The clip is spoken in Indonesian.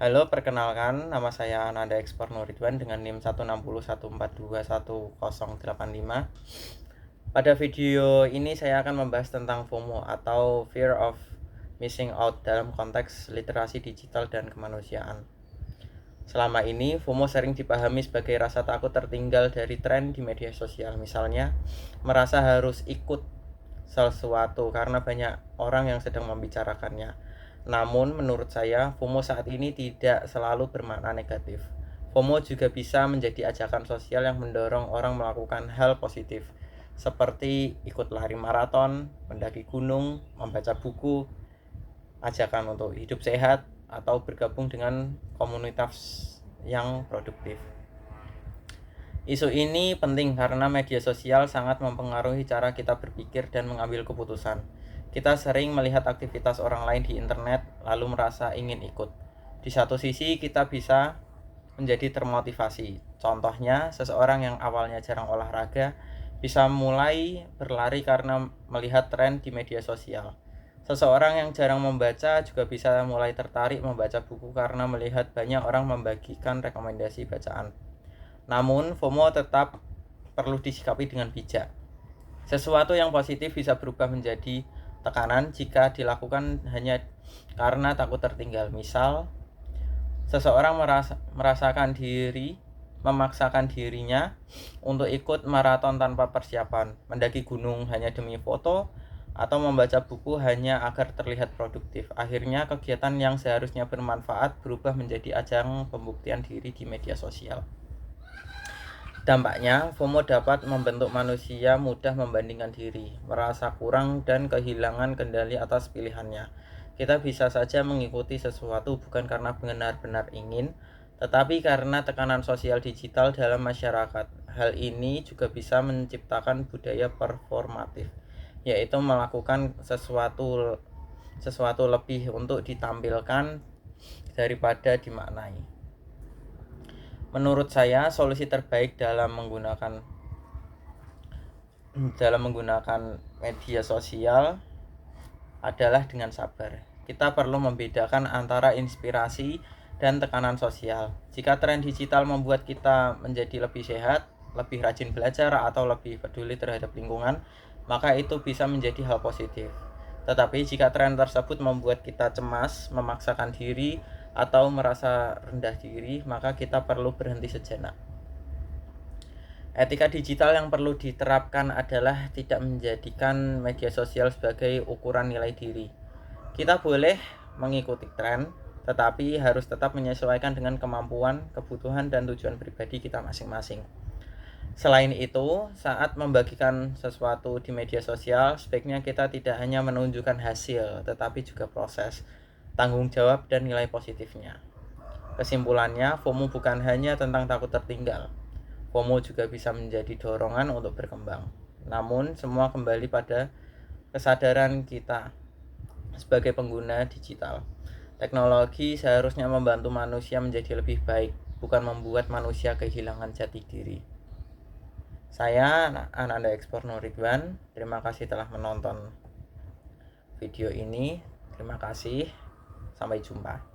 Halo, perkenalkan nama saya Ananda Ekspor Nuridwan dengan NIM 16014211085. Pada video ini saya akan membahas tentang FOMO atau Fear of Missing Out dalam konteks literasi digital dan kemanusiaan. Selama ini, FOMO sering dipahami sebagai rasa takut tertinggal dari tren di media sosial. Misalnya, merasa harus ikut sesuatu karena banyak orang yang sedang membicarakannya. Namun, menurut saya, FOMO saat ini tidak selalu bermakna negatif. FOMO juga bisa menjadi ajakan sosial yang mendorong orang melakukan hal positif, seperti ikut lari maraton, mendaki gunung, membaca buku, ajakan untuk hidup sehat, atau bergabung dengan komunitas yang produktif. Isu ini penting karena media sosial sangat mempengaruhi cara kita berpikir dan mengambil keputusan. Kita sering melihat aktivitas orang lain di internet lalu merasa ingin ikut. Di satu sisi kita bisa menjadi termotivasi. Contohnya, seseorang yang awalnya jarang olahraga bisa mulai berlari karena melihat tren di media sosial. Seseorang yang jarang membaca juga bisa mulai tertarik membaca buku karena melihat banyak orang membagikan rekomendasi bacaan. Namun, FOMO tetap perlu disikapi dengan bijak. Sesuatu yang positif bisa berubah menjadi tekanan jika dilakukan hanya karena takut tertinggal. Misal, seseorang memaksakan dirinya untuk ikut maraton tanpa persiapan, mendaki gunung hanya demi foto, atau membaca buku hanya agar terlihat produktif. Akhirnya, kegiatan yang seharusnya bermanfaat berubah menjadi ajang pembuktian diri di media sosial. Dampaknya, FOMO dapat membentuk manusia mudah membandingkan diri, merasa kurang, dan kehilangan kendali atas pilihannya. Kita bisa saja mengikuti sesuatu bukan karena benar-benar ingin, tetapi karena tekanan sosial digital dalam masyarakat. Hal ini juga bisa menciptakan budaya performatif, yaitu melakukan sesuatu lebih untuk ditampilkan daripada dimaknai. Menurut saya, solusi terbaik dalam menggunakan media sosial adalah dengan sabar. Kita perlu membedakan antara inspirasi dan tekanan sosial. Jika tren digital membuat kita menjadi lebih sehat, lebih rajin belajar, atau lebih peduli terhadap lingkungan, maka itu bisa menjadi hal positif. Tetapi jika tren tersebut membuat kita cemas, memaksakan diri, atau merasa rendah diri, maka kita perlu berhenti sejenak. Etika digital yang perlu diterapkan adalah tidak menjadikan media sosial sebagai ukuran nilai diri. Kita boleh mengikuti tren, tetapi harus tetap menyesuaikan dengan kemampuan, kebutuhan, dan tujuan pribadi kita masing-masing. Selain itu, saat membagikan sesuatu di media sosial, sebaiknya kita tidak hanya menunjukkan hasil, tetapi juga proses, tanggung jawab, dan nilai positifnya. Kesimpulannya, FOMO bukan hanya tentang takut tertinggal. FOMO juga bisa menjadi dorongan untuk berkembang. Namun, semua kembali pada kesadaran kita sebagai pengguna digital. Teknologi seharusnya membantu manusia menjadi lebih baik, bukan membuat manusia kehilangan jati diri. Saya Ananda Ekspor Nuridwan. Terima kasih telah menonton video ini. Terima kasih. Sampai jumpa.